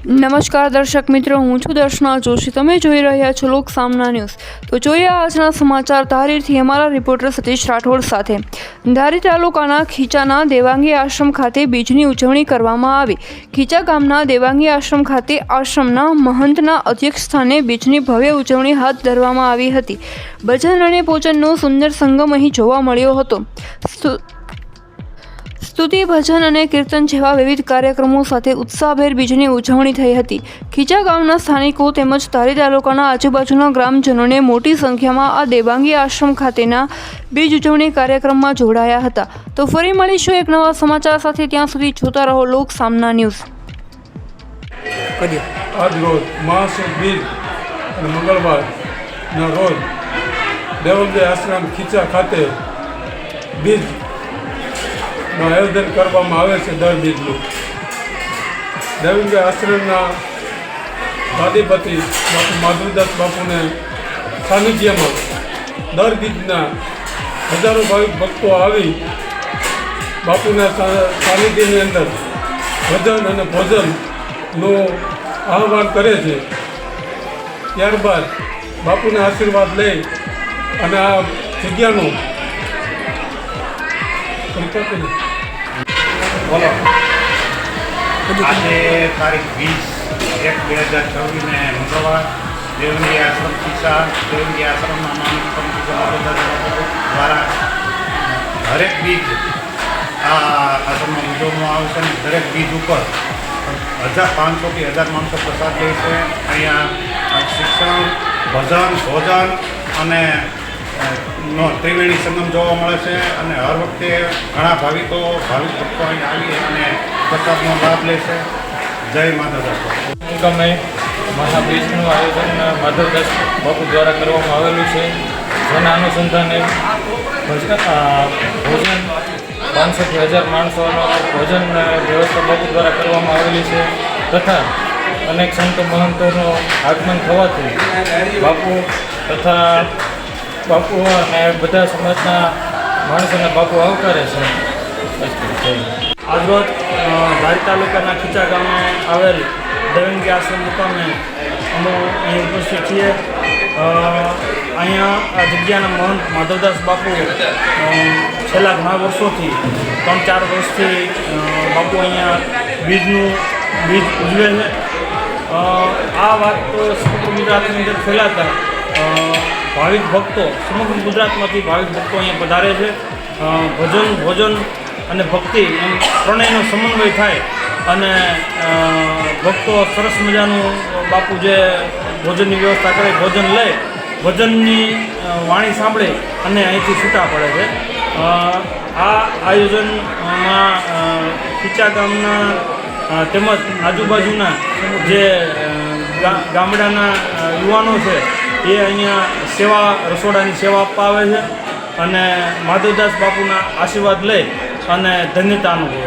નમસ્કાર દર્શક મિત્રો, હું છું દર્શના જોશી. તમે જોઈ રહ્યા છો લોક સામના ન્યૂઝ. તો જોઈએ આજના સમાચાર ધારીથી અમારા રિપોર્ટર સતીશ રાઠોડ સાથે. ધારી તાલુકાના ખીચાના દેવાંગી આશ્રમ ખાતે બીજની ઉજવણી કરવામાં આવી. ખીચા ગામના દેવાંગી આશ્રમ ખાતે આશ્રમના મહંતના અધ્યક્ષ સ્થાને બીજની ભવ્ય ઉજવણી હાથ ધરવામાં આવી હતી. ભજન અને પૂજનનો સુંદર સંગમ અહીં જોવા મળ્યો હતો. સ્તુતિ, ભજન અને કીર્તન જેવા વિવિધ કાર્યક્રમો સાથે ઉત્સાહભેર બીજની ઉજવણી થઈ હતી. ખીચા ગામના સ્થાનિકો તેમજ ધારી તાલુકાના આજુબાજુના ગ્રામજનોને મોટી સંખ્યામાં આ દેવાંગી આશ્રમ ખાતેના બીજ ઉજવણી કાર્યક્રમમાં જોડાયા હતા. તો ફરી મળીશું એક નવા સમાચાર સાથે. ત્યાં સુધી જોતા રહો લોક સામના ન્યૂઝ. આજ રોજ મહાસુદ બીજ અને મંગળવારના રોજ દેવાંગી આશ્રમ ખીચા ખાતે બીજનું આયોજન કરવામાં આવે છે. દર બીજનું દેવાંગી આશ્રમના ગાદીપતિ બાપુ માધવદાસ બાપુને સાનિધ્યમાં દર બીજના હજારો ભાવિક ભક્તો આવી બાપુના સાનિધ્યની અંદર ભજન અને ભોજનનું આહ્વાન કરે છે. ત્યારબાદ બાપુના આશીર્વાદ લઈ અને આ જગ્યાનું બોલો. આજે તારીખ 20/1/2024 મંગળવાર દેવાંગી આશ્રમ ખીચા દેવાંગી આશ્રમના માનવ દ્વારા દરેક બીજ આ આશ્રમમાં ઉજવવામાં આવે છે અને દરેક બીજ ઉપર 1500થી 1000 માણસો પ્રસાદ લે છે. અહીંયા શિક્ષણ, ભજન, ભોજન અને નો ત્રિવેણી સંગમ જોવા મળે છે અને હર વખતે ઘણા ભાવિક ભક્તો અહીં આવી અને પ્રસાદનો લાભ લે છે. જય માધવદાસ બાપુ. ગમે મહાબીજનું આયોજન માધવદાસ બાપુ દ્વારા કરવામાં આવેલું છે. જેના અનુસંધાને ભોજન 500થી 1000 માણસોનો ભોજન વ્યવસ્થા બાપુ દ્વારા કરવામાં આવેલી છે તથા અનેક સંતો મહંતોનું આગમન થવાથી બાપુ અને બધા સમાજના માણસોને બાપુ આવકારે છે. આજરોજ ધારી તાલુકાના ખીચા ગામે આવેલ દેવાંગી આશ્રમ મુકામે અમે અહીં ઉપસ્થિત છીએ. અહીંયા આ જગ્યાના મહંત માધવદાસ બાપુ છેલ્લા ઘણા વર્ષોથી 3-4 વર્ષથી બાપુ અહીંયા બીજ ઉજવે છે. આ વાત તો સમગ્ર ગુજરાતની અંદર ફેલાતા ભાવિક ભક્તો સમગ્ર ગુજરાતમાંથી ભાવિક ભક્તો અહીંયા પધારે છે. ભોજન અને ભક્તિ એમ ત્રણેયનો સમન્વય થાય અને ભક્તો સરસ મજાનું બાપુ જે ભોજનની વ્યવસ્થા કરે, ભોજન લે, ભોજનની વાણી સાંભળે અને અહીંથી છૂટા પડે છે. આ આયોજનમાં ખીચા ગામના તેમજ આજુબાજુના જે ગામડાના યુવાનો છે એ અહીંયા રસોડાની સેવા આપવા આવે છે અને માધવદાસ બાપુના આશીર્વાદ લઈ અને ધન્યતા અનુભવે